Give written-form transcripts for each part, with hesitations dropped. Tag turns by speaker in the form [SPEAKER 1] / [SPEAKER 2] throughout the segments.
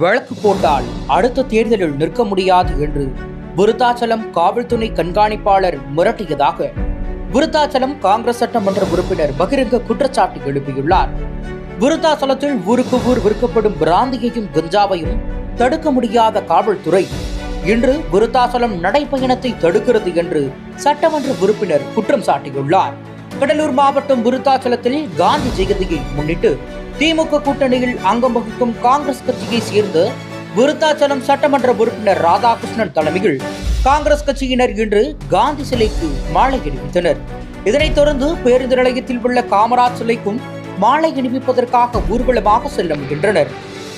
[SPEAKER 1] வழக்கு போட்டால் அடுத்த தேர்தலில் நிற்க முடியாது என்று விருத்தாச்சலம் காவல்துறை கண்காணிப்பாளர் மிரட்டியதாக விருத்தாச்சலம் காங்கிரஸ் சட்டமன்ற உறுப்பினர் பகிரங்க குற்றச்சாட்டு எழுப்பியுள்ளார். விருத்தாச்சலத்தில் ஊருக்கு ஊர் விற்கப்படும் பிராந்தியையும் கஞ்சாவையும் தடுக்க முடியாத காவல்துறை இன்று விருத்தாச்சலம் நடைபயணத்தை தடுக்கிறது என்று சட்டமன்ற உறுப்பினர் குற்றம் சாட்டியுள்ளார். கடலூர் மாவட்டம் விருத்தாச்சலத்தில் காந்தி ஜெயந்தியை முன்னிட்டு திமுக கூட்டணியில் அங்கம் வகிக்கும் காங்கிரஸ் கட்சியை சேர்ந்த விருத்தாச்சலம் சட்டமன்ற உறுப்பினர் ராதாகிருஷ்ணன் தலைமையில் காங்கிரஸ் கட்சியினர் இன்று காந்தி சிலைக்கு மாலை அணிவித்தனர். இதனைத் தொடர்ந்து பேருந்து நிலையத்தில் உள்ள காமராஜ் சிலைக்கும் மாலை அணிவிப்பதற்காக ஊர்வலமாக செல்ல முயன்றனர்.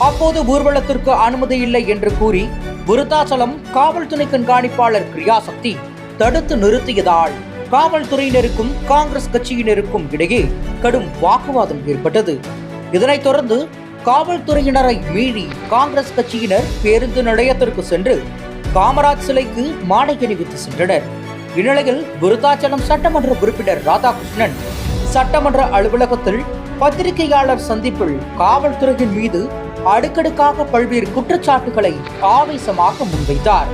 [SPEAKER 1] அப்போது ஊர்வலத்திற்கு அனுமதி இல்லை என்று கூறி விருத்தாச்சலம் காவல்துறை கண்காணிப்பாளர் கிரியாசக்தி தடுத்து நிறுத்தியதால் காவல்துறையினருக்கும் காங்கிரஸ் கட்சியினருக்கும் இடையே கடும் வாக்குவாதம் ஏற்பட்டது. இதனைத் தொடர்ந்து காவல்துறையினரை மீறி காங்கிரஸ் கட்சியினர் பேருந்து நிலையத்திற்கு சென்று காமராஜ் சிலைக்கு மாலை அணிவித்து சென்றனர். இந்நிலையில் விருத்தாச்சலம் சட்டமன்ற உறுப்பினர் ராதாகிருஷ்ணன் சட்டமன்ற அலுவலகத்தில் பத்திரிகையாளர் சந்திப்பில் காவல்துறையின் மீது அடுக்கடுக்காக பல்வேறு குற்றச்சாட்டுகளை ஆவேசமாக முன்வைத்தார்.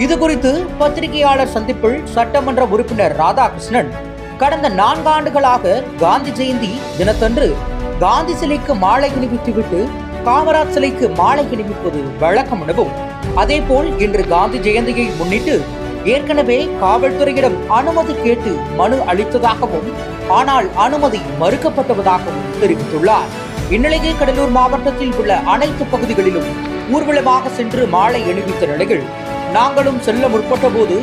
[SPEAKER 1] இதுகுறித்து பத்திரிகையாளர் சந்திப்பில் சட்டமன்ற உறுப்பினர் ராதாகிருஷ்ணன் கடந்த 4 ஆண்டுகளாக காந்தி ஜெயந்தி தினத்தன்று காந்தி சிலைக்கு மாலை அணிவித்துவிட்டு காமராஜ் சிலைக்கு மாலை அணிவிப்பது வழக்கம் எனவும், அதேபோல் இன்று காந்தி ஜெயந்தியை முன்னிட்டு ஏற்கனவே காவல்துறையிடம் அனுமதி கேட்டு மனு அளித்ததாகவும் ஆனால் அனுமதி மறுக்கப்பட்டுவதாகவும் தெரிவித்துள்ளார். இந்நிலையில் கடலூர் மாவட்டத்தில் உள்ள அனைத்து பகுதிகளிலும் ஊர்வலமாக சென்று மாலை அணிவித்த நிலையில் நாங்களும் செல்ல முற்பட்ட போது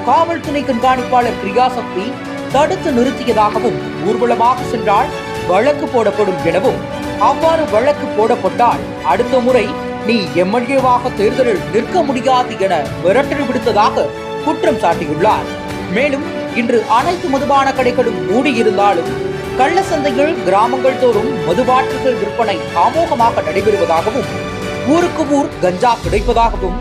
[SPEAKER 1] காவல்துறை கண்காணிப்பாளர் கிரியாசக்தி தடுத்து நிறுத்தியதாகவும், ஊர்வலமாக சென்றால் வழக்கு போடப்படும் எனவும், அவ்வாறு வழக்கு போடப்பட்டால் அடுத்த முறை நீ எம்எல்ஏவாக தேர்தலில் நிற்க முடியாது என மிரட்டல் விடுத்ததாக குற்றம் சாட்டியுள்ளார். மேலும் இன்று அனைத்து மதுபான கடைகளும் மூடியிருந்தாலும் கள்ள சந்தையில் கிராமங்கள் தோறும் மதுபாட்டில்கள் விற்பனை அமோகமாக நடைபெறுவதாகவும், ஊருக்கு ஊர் கஞ்சா கிடைப்பதாகவும்,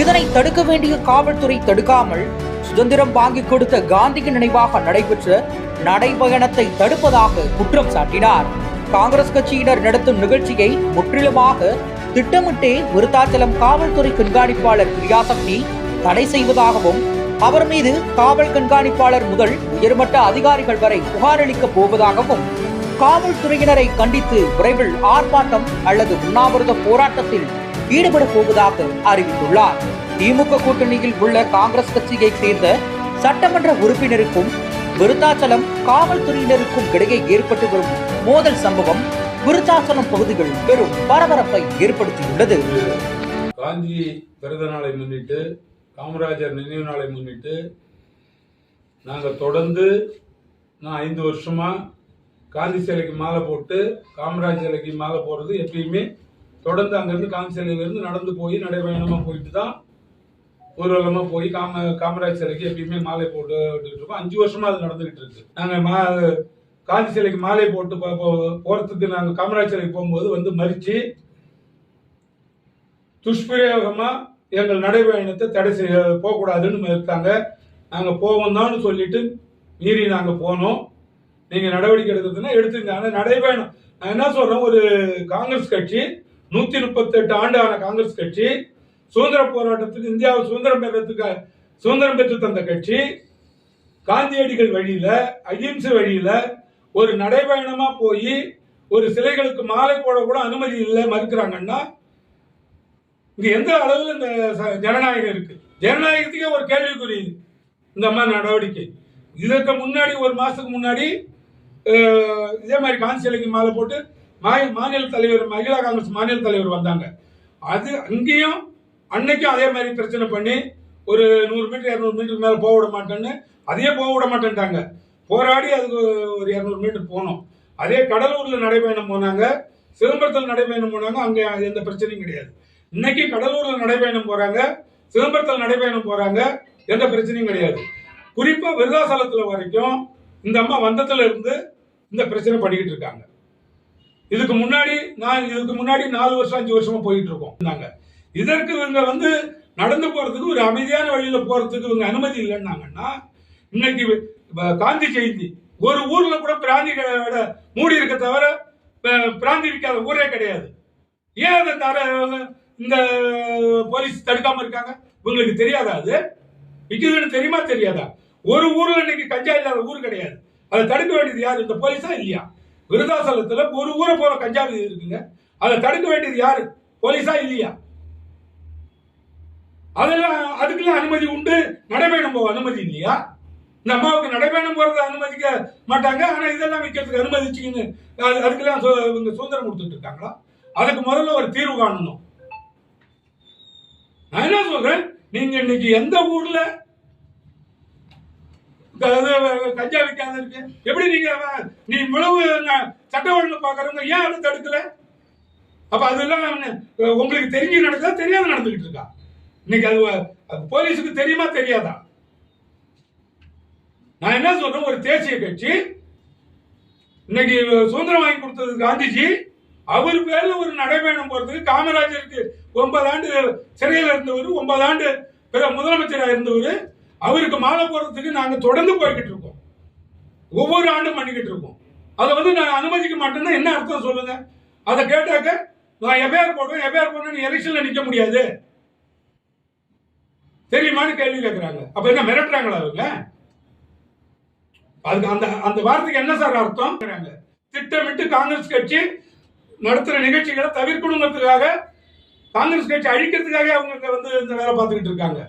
[SPEAKER 1] இதனை தடுக்க வேண்டிய காவல்துறை தடுக்காமல் சுதந்திரம் வாங்கி கொடுத்த காந்திக்கு நினைவாக நடைபெற்ற நடைபயணத்தை தடுப்பதாக குற்றம் சாட்டினார். காங்கிரஸ் கட்சியினர் நடத்தும் நிகழ்ச்சியை முற்றிலுமாக திட்டமிட்டே விருத்தாச்சலம் காவல்துறை கண்காணிப்பாளர் கிரியாசக்தி தடை செய்வதாகவும், அவர் மீது காவல் கண்காணிப்பாளர் முதல் உயர்மட்ட அதிகாரிகள் வரை புகார் அளிக்கப் போவதாகவும், காவல்துறையினரை கண்டித்து விரைவில் ஆர்ப்பாட்டம் அல்லது உண்ணாவிரத போராட்டத்தில் ஈடுபட போவதாக அறிவித்துள்ளார். திமுக கூட்டணியில் உள்ள காங்கிரஸ் கட்சியை சேர்ந்த சட்டமன்ற உறுப்பினருக்கும் விருத்தாச்சலம் காவல்துறையினருக்கும் இடையே ஏற்பட்டு வரும் மோதல் சம்பவம் விருத்தாச்சலம் பகுதிகள் பெரும் பரபரப்பை ஏற்படுத்தியுள்ளது.
[SPEAKER 2] காந்தி பிறந்த நாளை முன்னிட்டு, காமராஜர் நினைவு நாளை முன்னிட்டு நாங்கள் தொடர்ந்து 5 வருஷமா காந்தி சிலைக்கு மாலை போட்டு காமராஜ் சிலைக்கு மாலை போடுறது எப்பயுமே தொடர்ந்து அங்கேருந்து காந்தி சிலையிலேருந்து நடந்து போய் நடைபயணமாக போயிட்டு தான் ஊர்வலமாக போய் காமராஜ் சிலைக்கு எப்பயுமே மாலை போட்டுக்கிட்டு இருக்கோம். 5 வருஷமா அது நடந்துகிட்டு இருக்கு. நாங்கள் காந்தி சிலைக்கு மாலை போட்டு போகிறதுக்கு நாங்கள் காமராஜ் சிலைக்கு போகும்போது மறித்து துஷ்பிரயோகமாக எங்கள் நடைபயணத்தை தடை செய்ய போகக்கூடாதுன்னு இருக்காங்க. நாங்கள் போவோம்தான்னு சொல்லிட்டு மீறி நாங்கள் போனோம். நீங்கள் நடவடிக்கை எடுக்கிறதுனா எடுத்துங்க. ஆனால் நடைபயணம் நான் என்ன சொல்கிறேன், ஒரு காங்கிரஸ் கட்சி 138 ஆண்டு ஆன காங்கிரஸ் கட்சி, சுதந்திர போராட்டத்துக்கு இந்தியாவை சுதந்திரம் பெற்று தந்த கட்சி, காந்தியடிகள் வழியில அகிம்சை வழியில ஒரு நடைபயணமா போய் ஒரு சிலைகளுக்கு மாலை போட கூட அனுமதி இல்லை மறுக்கிறாங்கன்னா இங்க எந்த அளவில் இந்த ஜனநாயகம் இருக்கு? ஜனநாயகத்துக்கே ஒரு கேள்விக்குறி இந்த மாதிரி நடவடிக்கை. இதற்கு முன்னாடி ஒரு மாசத்துக்கு முன்னாடி இதே மாதிரி காந்தி சிலைக்கு மாலை போட்டு மாநில தலைவர், மகிழா காங்கிரஸ் மாநில தலைவர் வந்தாங்க. அது அங்கேயும் அன்னைக்கும் அதே மாதிரி பிரச்சனை பண்ணி ஒரு 100 மீட்டர் 200 மீட்டருக்கு மேலே போக விட மாட்டேன்னு, அதையே போக விட மாட்டேன்ட்டாங்க. போராடி அதுக்கு ஒரு 200 மீட்டர் போனோம். அதே கடலூர்ல நடைபயணம் போனாங்க, சிதம்பரத்தில் நடைபயணம் போனாங்க, அங்கே எந்த பிரச்சனையும் கிடையாது. இன்னைக்கு கடலூர்ல நடைபயணம் போறாங்க, சிதம்பரத்தில் நடைபயணம் போறாங்க, எந்த பிரச்சனையும் கிடையாது. குறிப்பா விருதாசலத்துல வரைக்கும் இந்த அம்மா வந்ததுல இருந்து இந்த பிரச்சனை பண்ணிக்கிட்டு இருக்காங்க. இதுக்கு முன்னாடி 4 வருஷம் 5 வருஷமா போயிட்டு இருக்கோம். இதற்கு இவங்க நடந்து போறதுக்கு ஒரு அமைதியான வழியில போறதுக்கு இவங்க அனுமதி இல்லைன்னாங்கன்னா, இன்னைக்கு காந்தி ஜெயந்தி ஒரு ஊர்ல கூட பிராந்தி மூடி இருக்க தவிர பிராந்தி விற்காத ஊரே கிடையாது. ஏன் அதை இந்த போலீஸ் தடுக்காம இருக்காங்க? உங்களுக்கு தெரியாதா? அது விக்குதுன்னு தெரியுமா தெரியாதா? ஒரு ஊர்ல இன்னைக்கு கஞ்சா இல்லாத ஊர் கிடையாது. அதை தடுக்க வேண்டியது யாரு? இந்த போலீஸா இல்லையா? விருதாசலத்துல ஒரு ஊரை போல கஞ்சா இருக்குங்க. அதை தடுக்க வேண்டியது யாரு? போலீஸா இல்லையா? அதெல்லாம் அதுக்கெல்லாம் அனுமதி உண்டு. நடைபயணம் போக அனுமதி இல்லையா? இந்த அம்மாவுக்கு நடைபயணம் போறது அனுமதிக்க மாட்டாங்க, ஆனா இதெல்லாம் விற்கிறதுக்கு அனுமதிச்சுக்கின்னு அதுக்கெல்லாம் இவங்க சுதந்திரம் கொடுத்துட்டு இருக்காங்களா? அதுக்கு முதல்ல ஒரு தீர்வு காணணும். நான் என்ன சொல்றேன், நீங்க இன்னைக்கு எந்த ஊர்ல கஞ்சா விற்காத இருக்கு? எப்படி நீ இவ்வளவு சட்ட ஒழுங்கு பாக்குறவங்க ஏன் அதை தடுக்கல? அப்ப அதெல்லாம் உங்களுக்கு தெரிஞ்சு நடக்குதா தெரியாத நடந்துகிட்டு இருக்கா? இன்னைக்கு அது போலீஸுக்கு தெரியுமா தெரியாதா? நான் என்ன சொல்றேன், ஒரு தேசிய கட்சி இன்னைக்கு சுதந்திரம் வாங்கி கொடுத்தது காந்திஜி, அவர் பேர்ல ஒரு நடைபயணம் போறதுக்கு, காமராஜருக்கு 9 ஆண்டு சிறையில் இருந்தவர், 9 ஆண்டு முதலமைச்சராக இருந்தவர், அவருக்கு மாலை போறதுக்கு நாங்க தொடர்ந்து போய்கிட்டு இருக்கோம். ஒவ்வொரு ஆண்டும் பண்ணிக்கிட்டு இருக்கோம். அதை நான் அனுமதிக்க மாட்டேன்னா என்ன அர்த்தம் சொல்லுங்க? அதை கேட்டாக்க நான் எஃப்ஐஆர் போடுவேன், எலெக்ஷன்ல நிக்க முடியாது தெரியுமான்னு கேள்வி கேட்கிறாங்க. அப்ப என்ன மிரட்டுறாங்களா அவங்க? அதுக்கு அந்த வார்த்தைக்கு என்ன சார் அர்த்தம்? திட்டமிட்டு காங்கிரஸ் கட்சி நடத்துற நிகழ்ச்சிகளை தவிர்க்கணுங்கிறதுக்காக, காங்கிரஸ் கட்சி அழிக்கிறதுக்காக அவங்க இந்த வேலை பார்த்துக்கிட்டு இருக்காங்க.